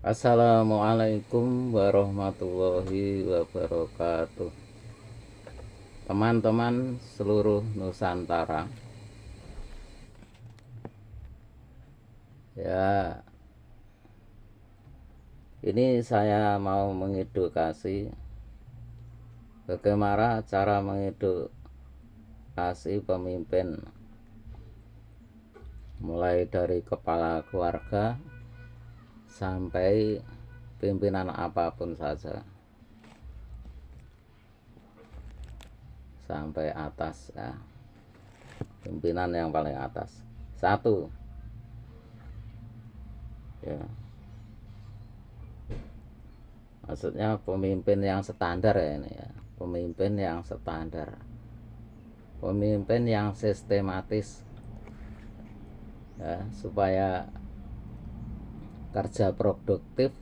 Assalamualaikum warahmatullahi wabarakatuh. Teman-teman seluruh Nusantara, ya, ini saya mau mengedukasi bagaimana cara mengedukasi pemimpin, mulai dari kepala keluarga sampai pimpinan apapun saja, sampai atas, ya, pimpinan yang paling atas. Satu, ya, maksudnya pemimpin yang standar, ya, ini ya, pemimpin yang standar, pemimpin yang sistematis, ya, supaya kerja produktif,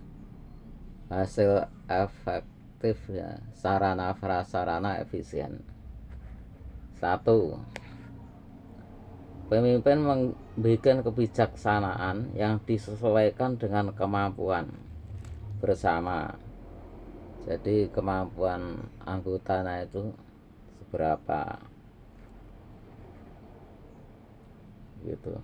hasil efektif, ya, sarana prasarana efisien. Satu, pemimpin membuat kebijaksanaan yang disesuaikan dengan kemampuan bersama. Jadi kemampuan anggotanya itu seberapa, gitu.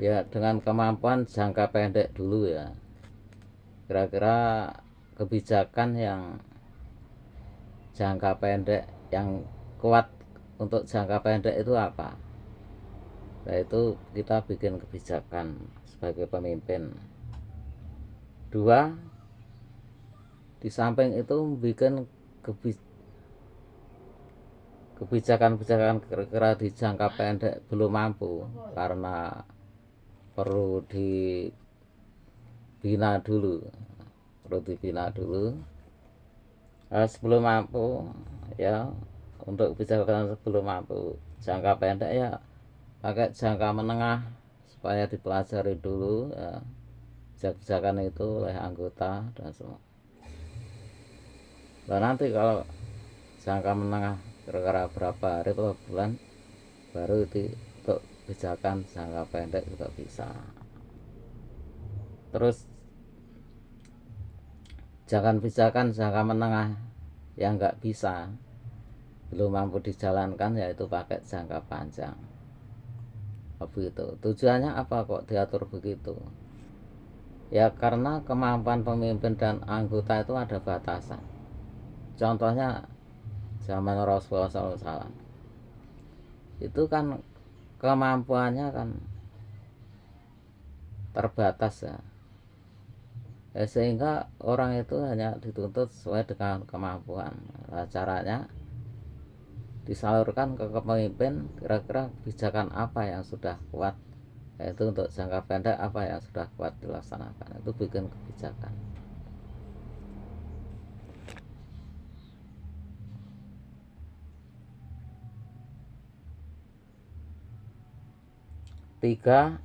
Ya, dengan kemampuan jangka pendek dulu, ya. Kira-kira kebijakan yang jangka pendek yang kuat untuk jangka pendek itu apa? Yaitu kita bikin kebijakan sebagai pemimpin. Dua, di samping itu bikin kebijakan-kebijakan kira-kira di jangka pendek belum mampu karena perlu dibina dulu, sebelum mampu, ya, untuk kebijakan sebelum mampu jangka pendek, ya, pakai jangka menengah supaya dipelajari dulu, ya, kebijakan itu oleh anggota dan semua. Dan nanti kalau jangka menengah kira-kira berapa hari atau bulan, baru itu untuk kebijakan jangka pendek juga bisa. Terus jangan kebijakan jangka menengah yang nggak bisa, belum mampu dijalankan, yaitu pakai jangka panjang. Begitu. Tujuannya apa kok diatur begitu? Ya karena kemampuan pemimpin dan anggota itu ada batasan. Contohnya zaman Rasulullah SAW, itu kan kemampuannya kan terbatas, ya. Sehingga orang itu hanya dituntut sesuai dengan kemampuan. Nah, caranya disalurkan ke pemimpin, kira-kira kebijakan apa yang sudah kuat, yaitu untuk jangka pendek apa yang sudah kuat dilaksanakan, itu bikin kebijakan. Tiga,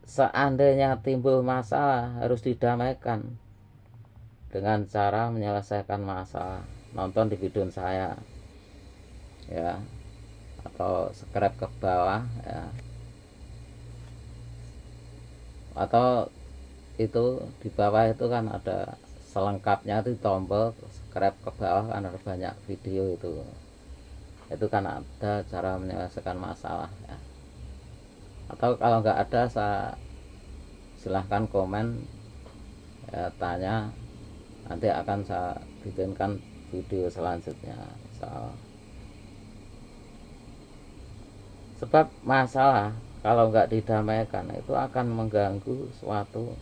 seandainya timbul masalah harus didamaikan dengan cara menyelesaikan masalah. Nonton di video saya, ya, atau scrap ke bawah, ya, atau itu di bawah itu kan ada selengkapnya, itu tombol scrap ke bawah kan ada banyak video itu kan ada cara menyelesaikan masalah, ya. Atau kalau nggak ada, silahkan komen, ya, tanya, nanti akan saya bikinkan video selanjutnya. Sebab masalah kalau nggak didamaikan itu akan mengganggu suatu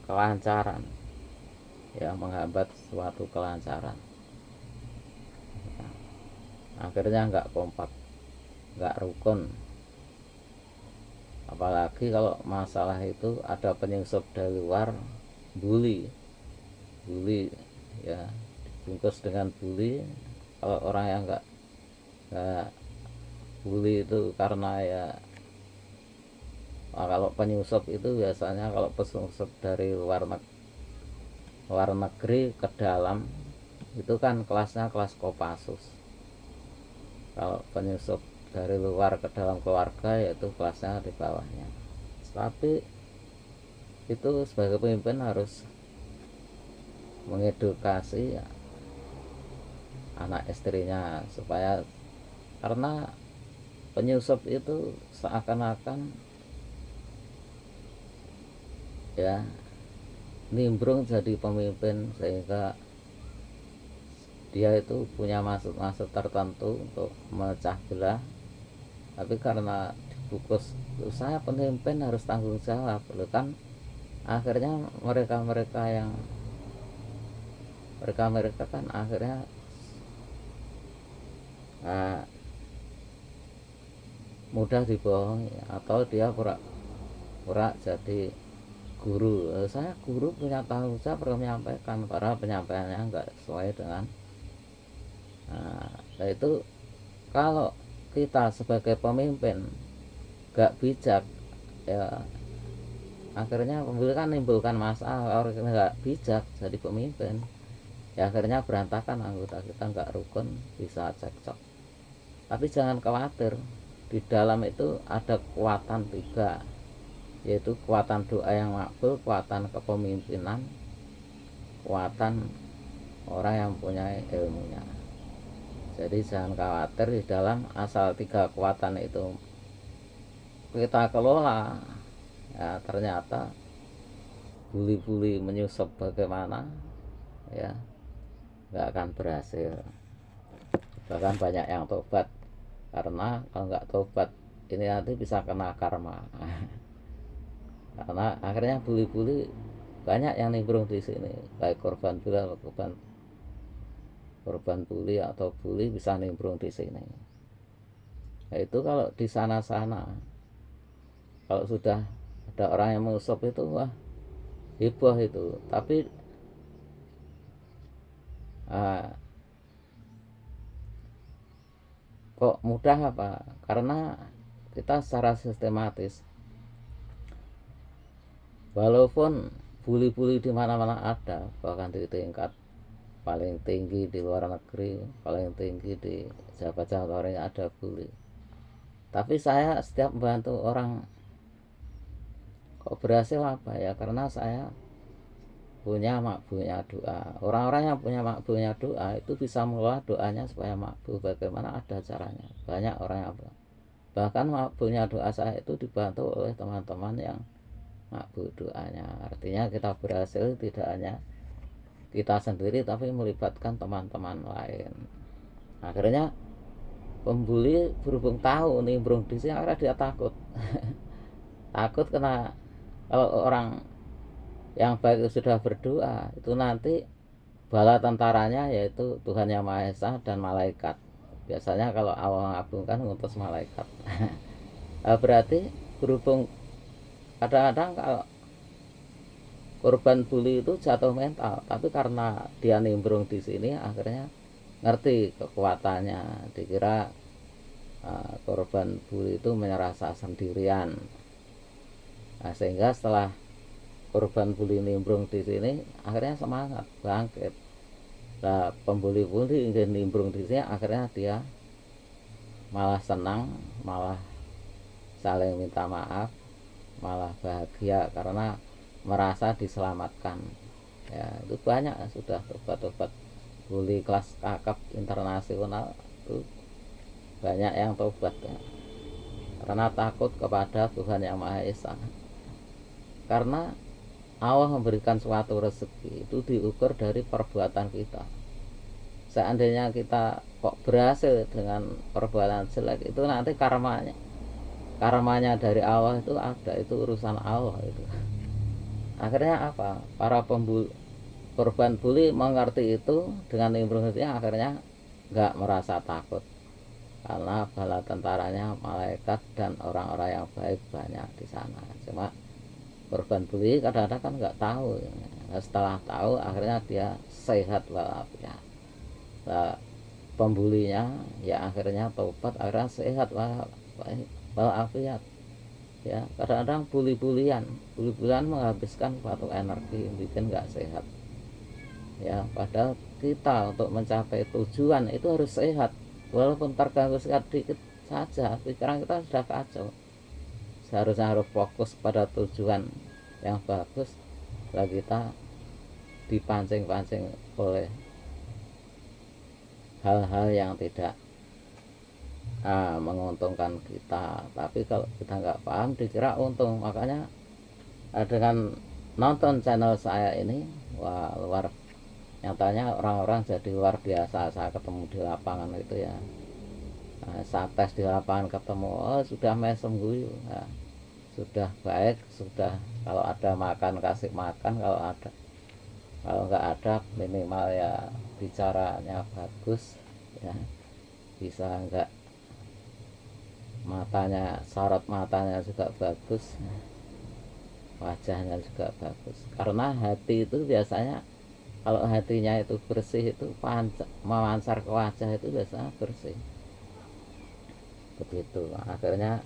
kelancaran, ya, menghambat suatu kelancaran. Akhirnya nggak kompak, nggak rukun. Apalagi kalau masalah itu ada penyusup dari luar, bully, ya, dibungkus dengan bully. Kalau orang yang nggak bully itu karena, ya, kalau penyusup itu biasanya kalau penyusup dari luar negeri ke dalam itu kan kelasnya kelas Kopassus, Kalau penyusup dari luar ke dalam keluarga, yaitu kelasnya di bawahnya. Tapi itu sebagai pemimpin harus mengedukasi anak istrinya, supaya, karena penyusup itu seakan-akan ya nimbrung jadi pemimpin, sehingga dia itu punya maksud-maksud tertentu untuk memecah belah. Tapi karena dibungkus saya pemimpin harus tanggung jawab, kan akhirnya mereka kan akhirnya mudah dibohongi, atau dia pura-pura jadi guru. Saya guru punya tanggung jawab menyampaikan, para penyampaiannya enggak sesuai dengan itu. Kalau kita sebagai pemimpin gak bijak, ya akhirnya pemimpin kan menimbulkan masalah. Orang gak bijak jadi pemimpin, ya akhirnya berantakan, anggota kita nggak rukun, bisa cekcok. Tapi jangan khawatir, di dalam itu ada kekuatan tiga, yaitu kekuatan doa yang makbul, kekuatan kepemimpinan, kekuatan orang yang punya ilmunya. Jadi jangan khawatir, di dalam asal tiga kekuatan itu kita kelola, ya ternyata buli-buli menyusup bagaimana, ya nggak akan berhasil. Bahkan banyak yang tobat, karena kalau nggak tobat ini nanti bisa kena karma. Karena akhirnya buli-buli banyak yang nimbrung di sini, baik korban buli atau korban buli atau buli bisa nimbrung di sini. Nah, itu kalau di sana-sana, kalau sudah ada orang yang mengusup itu, wah heboh itu. Tapi kok mudah apa? Karena kita secara sistematis, walaupun buli-buli di mana-mana ada, bahkan di tingkat paling tinggi di luar negeri, paling tinggi di jabat-jabat yang ada buli. Tapi saya setiap membantu orang kok berhasil apa ya? Karena saya punya makbulnya doa. Orang-orang yang punya makbulnya doa itu bisa mengelola doanya supaya makbul. Bagaimana? Ada caranya. Banyak orang yang bahkan makbulnya doa saya itu dibantu oleh teman-teman yang makbul doanya. Artinya kita berhasil tidak hanya kita sendiri, tapi melibatkan teman-teman lain. Akhirnya pembuli berhubung tahu nimbrung di sini, akhirnya dia takut. Takut karena kalau orang yang baik itu sudah berdoa, itu nanti bala tentaranya yaitu Tuhan Yang Maha Esa dan malaikat. Biasanya kalau Allah mengabulkan ngutus malaikat. Berarti berhubung kadang-kadang kalau korban buli itu jatuh mental, tapi karena dia nimbrung di sini, akhirnya ngerti kekuatannya. Dikira korban buli itu merasa sendirian. Nah, sehingga setelah korban buli nimbrung di sini, akhirnya semangat, bangkit. Nah, pembuli-buli ingin nimbrung di sini, akhirnya dia malah senang, malah saling minta maaf, malah bahagia karena merasa diselamatkan. Ya, itu banyak sudah tobat-tobat buli kelas kakap internasional itu banyak yang tobat ya, karena takut kepada Tuhan Yang Maha Esa. Karena Allah memberikan suatu rezeki itu diukur dari perbuatan kita. Seandainya kita kok berhasil dengan perbuatan jelek, itu nanti karmanya dari Allah itu ada, itu urusan Allah itu. Akhirnya apa? Para korban buli mengerti itu, dengan nimbrungnya akhirnya nggak merasa takut, karena bala tentaranya malaikat dan orang-orang yang baik banyak di sana. Cuma korban buli kadang-kadang kan nggak tahu. Setelah tahu akhirnya dia sehat walafiat. Nah, pembulinya ya akhirnya tobat, akhirnya sehat walafiat. Ya, kadang-kadang bulian menghabiskan suatu energi, bikin nggak sehat. Ya, padahal kita untuk mencapai tujuan itu harus sehat. walaupun terganggu sedikit saja, pikiran kita sudah kacau. Seharusnya harus fokus pada tujuan yang bagus, lah kita dipancing-pancing oleh hal-hal yang tidak menguntungkan kita. Tapi kalau kita nggak paham dikira untung. Makanya dengan nonton channel saya ini, wah luar, nyatanya orang-orang jadi luar biasa. Saya ketemu di lapangan itu ya, saat tes di lapangan ketemu, oh sudah mesem guyu, nah, sudah baik, sudah kalau ada makan kasih makan, kalau nggak ada minimal ya bicaranya bagus ya, bisa nggak matanya, sorot matanya juga bagus, wajahnya juga bagus. Karena hati itu biasanya kalau hatinya itu bersih, itu memancar ke wajah itu biasanya bersih. Begitu akhirnya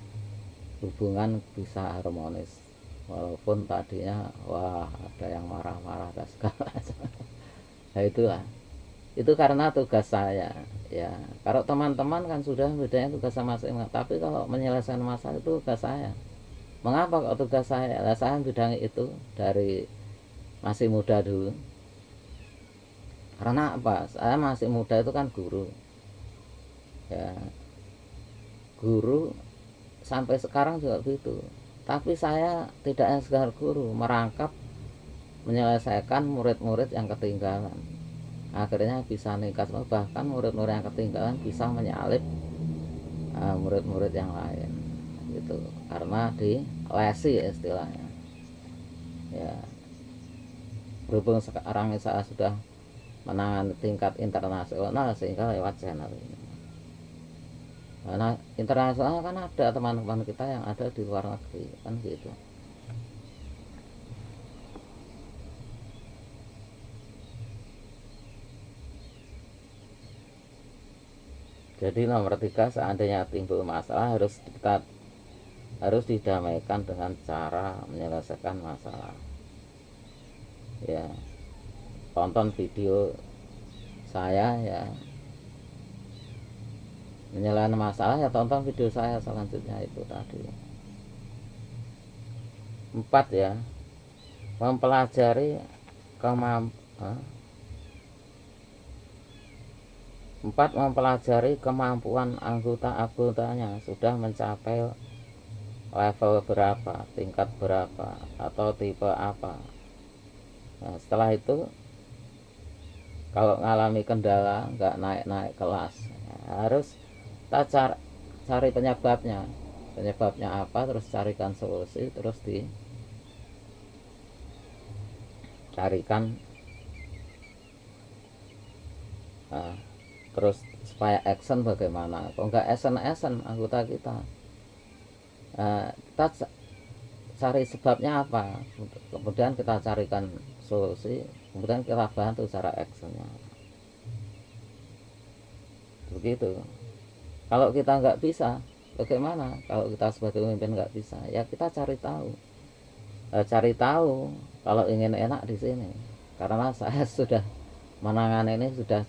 hubungan bisa harmonis, walaupun tadinya wah ada yang marah-marah dan segala macam. Nah itulah, itu karena tugas saya ya. Kalau teman-teman kan sudah bedanya tugas masing-masing, tapi kalau menyelesaikan masalah itu tugas saya. Mengapa kok tugas saya? Nah, saya bidang itu dari masih muda dulu. Karena apa? Saya masih muda itu kan guru ya, guru sampai sekarang juga begitu. Tapi saya tidak hanya sekedar guru, merangkap menyelesaikan murid-murid yang ketinggalan. Akhirnya bisa meningkat, bahkan murid-murid yang ketinggalan bisa menyalip murid-murid yang lain gitu, karena dilesi istilahnya ya. Berhubung sekarang saya sudah menangani tingkat internasional sehingga lewat channel ini. Karena internasional kan ada teman-teman kita yang ada di luar negeri kan gitu. Jadi nomor 3, seandainya timbul masalah harus didamaikan dengan cara menyelesaikan masalah ya. Tonton video saya ya, menyelesaikan masalah ya, tonton video saya selanjutnya itu tadi. 4 ya, mempelajari kemampuan anggotanya sudah mencapai level berapa, tingkat berapa, atau tipe apa. Nah, setelah itu kalau mengalami kendala nggak naik-naik kelas ya, harus kita cari penyebabnya apa, terus carikan solusi, terus dicarikan terus supaya action bagaimana. Kalau nggak action anggota kita, kita cari sebabnya apa, kemudian kita carikan solusi, kemudian kita bantu cara actionnya. Begitu. Kalau kita nggak bisa, bagaimana? Kalau kita sebagai pemimpin nggak bisa, ya kita cari tahu. Kalau ingin enak di sini, karena saya sudah menangani ini sudah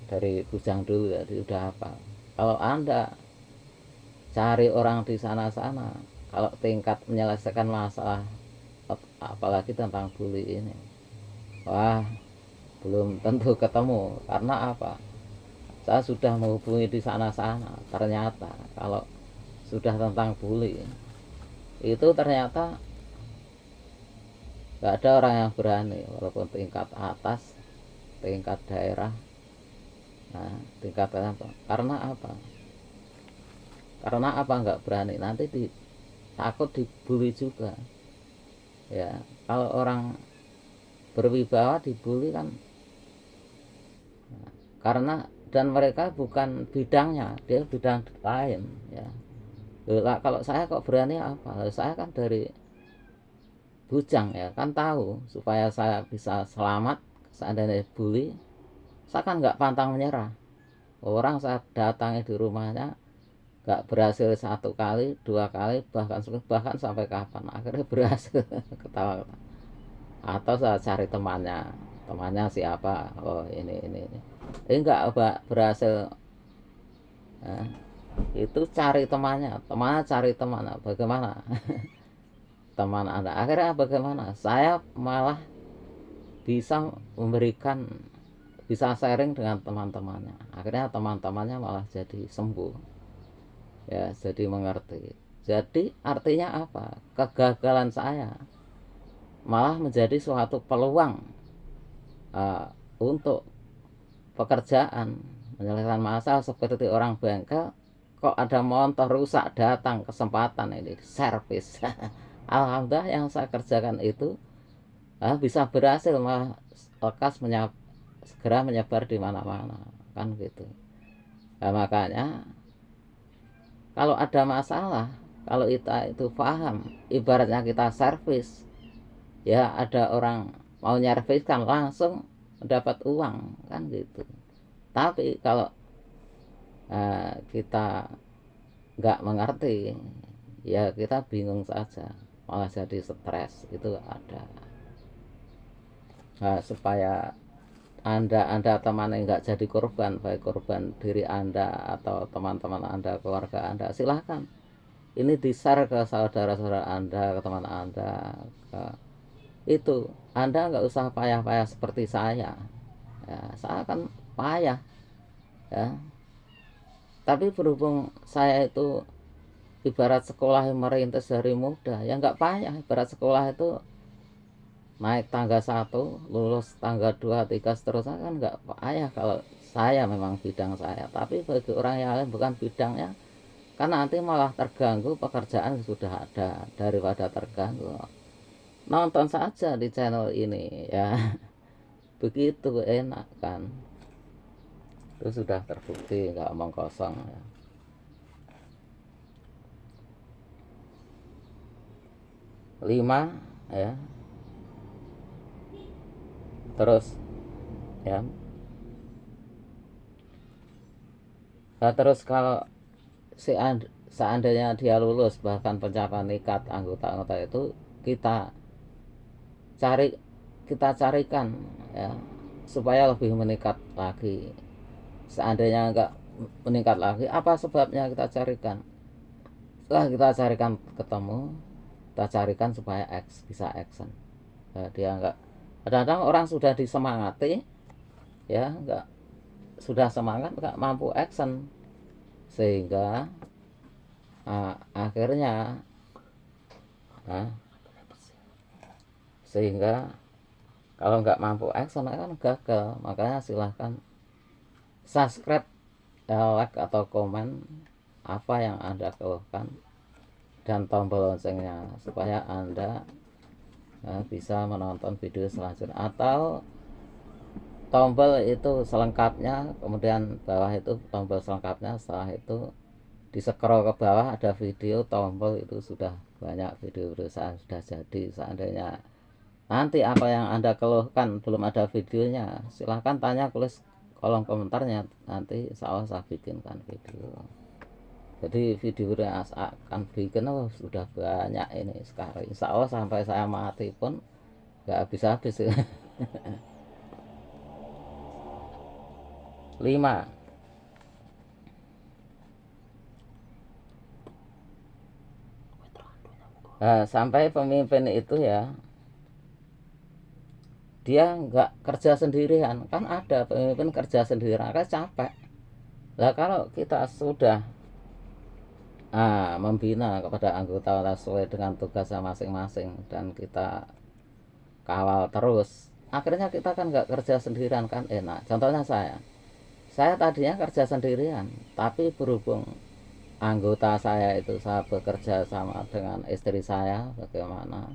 dari bujang dulu ya, udah apa. Kalau Anda cari orang di sana-sana, kalau tingkat menyelesaikan masalah apalagi tentang bully ini, wah belum tentu ketemu. Karena apa? Saya sudah menghubungi di sana-sana, ternyata kalau sudah tentang bully itu ternyata nggak ada orang yang berani, walaupun tingkat atas, tingkat daerah, nah tingkat apa? Karena apa? Nggak berani, nanti takut dibully juga ya. Kalau orang berwibawa dibully kan, karena dan mereka bukan bidangnya, dia bidang lain ya. Kalau saya kok berani apa? Saya kan dari bujang ya, kan tahu supaya saya bisa selamat seandainya bully, saya kan nggak pantang menyerah. Orang saya datangi di rumahnya nggak berhasil 1 kali, 2 kali, bahkan sampai kapan akhirnya berhasil. Ketawa. Atau saya cari temannya siapa, oh ini enggak berhasil. Nah, itu cari temannya cari temannya, bagaimana? Teman Anda akhirnya bagaimana? Saya malah bisa memberikan, bisa sharing dengan teman-temannya, akhirnya teman-temannya malah jadi sembuh, ya, jadi mengerti. Jadi artinya apa? Kegagalan saya malah menjadi suatu peluang untuk pekerjaan, menyelesaikan masalah. Seperti orang bengkel, kok ada motor rusak, datang kesempatan ini servis. Alhamdulillah yang saya kerjakan itu bisa berhasil, malah lekas segera menyebar di mana-mana, kan gitu. Nah, makanya kalau ada masalah, kalau kita itu paham, ibaratnya kita servis, ya ada orang mau nyervis kan langsung mendapat uang, kan gitu. Tapi kalau kita nggak mengerti, ya kita bingung saja, malah jadi stres. Itu ada. Nah, supaya anda teman yang nggak jadi korban, baik korban diri Anda atau teman-teman Anda, keluarga Anda, silahkan ini di-share ke saudara-saudara Anda, ke teman Anda, itu Anda nggak usah payah-payah seperti saya, ya, saya kan payah, ya, tapi berhubung saya itu ibarat sekolah yang merintis dari muda, ya nggak payah. Ibarat sekolah itu naik tangga 1, lulus tangga 2, 3, seterusnya, kan nggak payah kalau saya memang bidang saya. Tapi bagi orang yang lain bukan bidangnya, kan nanti malah terganggu pekerjaan sudah ada, daripada terganggu. Nonton saja di channel ini, ya. Begitu enak kan. Itu sudah terbukti, nggak omong kosong, ya. 5, ya. Terus, ya. Nah, terus kalau seandainya dia lulus, bahkan pencapaian tingkat anggota-anggota itu kita carikan, ya, supaya lebih meningkat lagi. Seandainya enggak meningkat lagi, apa sebabnya kita carikan? Setelah kita carikan ketemu, kita carikan supaya bisa action, ya. Dia enggak, kadang-kadang orang sudah disemangati, ya, enggak, sudah semangat enggak mampu action, sehingga akhirnya sehingga kalau nggak mampu action kan gagal. Makanya silahkan subscribe, like atau komen apa yang Anda keluhkan, dan tombol loncengnya supaya Anda bisa menonton video selanjutnya, atau tombol itu selengkapnya, kemudian bawah itu tombol selengkapnya. Setelah itu di scroll ke bawah ada video tombol, itu sudah banyak video-video saya sudah jadi. Seandainya nanti apa yang Anda keluhkan belum ada videonya, silahkan tanya, tulis kolom komentarnya, nanti insya Allah saya bikinkan video. Jadi video yang akan bikin sudah banyak ini sekarang, insya Allah sampai saya mati pun nggak habis-habis. 5, sampai pemimpin itu, ya, dia nggak kerja sendirian. Kan ada pemimpin kerja sendirian, kan capek. Lah kalau kita sudah membina kepada anggota sesuai dengan tugasnya masing-masing, dan kita kawal terus, akhirnya kita kan nggak kerja sendirian, kan enak. Contohnya saya tadinya kerja sendirian, tapi berhubung anggota saya itu saya bekerja sama dengan istri saya, bagaimana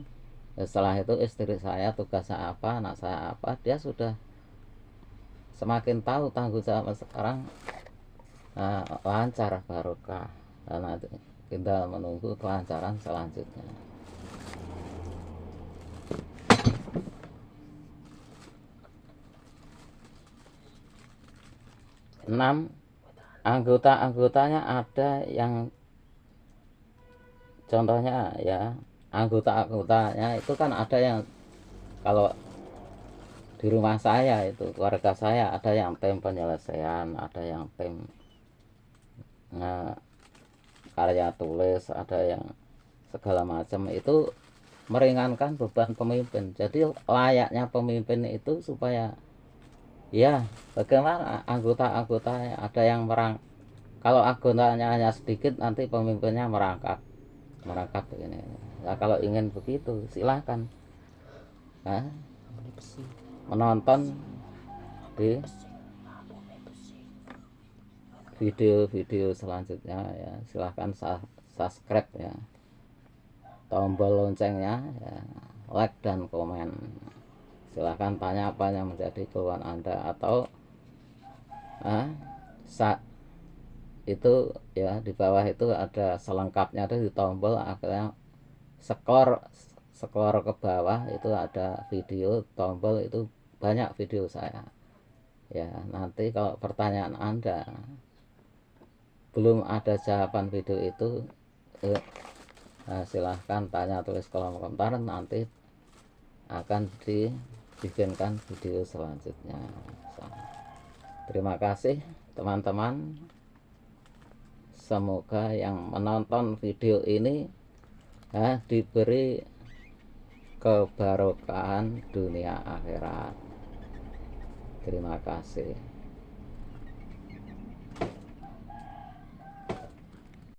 setelah itu istri saya tugasnya apa, anak saya apa, dia sudah semakin tahu tanggung jawab sekarang, lancar, barokah. Karena kita menunggu kelancaran selanjutnya. 6, anggota-anggotanya ada yang, contohnya, ya, anggota-anggotanya itu kan ada yang kalau di rumah saya itu, keluarga saya ada yang tim penyelesaian, ada yang tim karya tulis, ada yang segala macam. Itu meringankan beban pemimpin. Jadi layaknya pemimpin itu supaya ya bagaimana anggota-anggotanya ada yang kalau anggotanya hanya sedikit nanti pemimpinnya merangkak begini. Nah, kalau ingin begitu silahkan menonton di video-video selanjutnya ya. Silahkan subscribe ya, tombol loncengnya ya, like dan komen. Silahkan tanya apa yang menjadi keluhan Anda, atau itu ya di bawah itu ada selengkapnya, ada di tombol akhirnya scroll ke bawah itu ada video, tombol itu banyak video saya ya. Nanti kalau pertanyaan Anda belum ada jawaban video itu silahkan tanya, tulis kolom komentar, nanti akan dibikinkan video selanjutnya. Terima kasih teman-teman, semoga yang menonton video ini diberi keberkahan dunia akhirat. Terima kasih.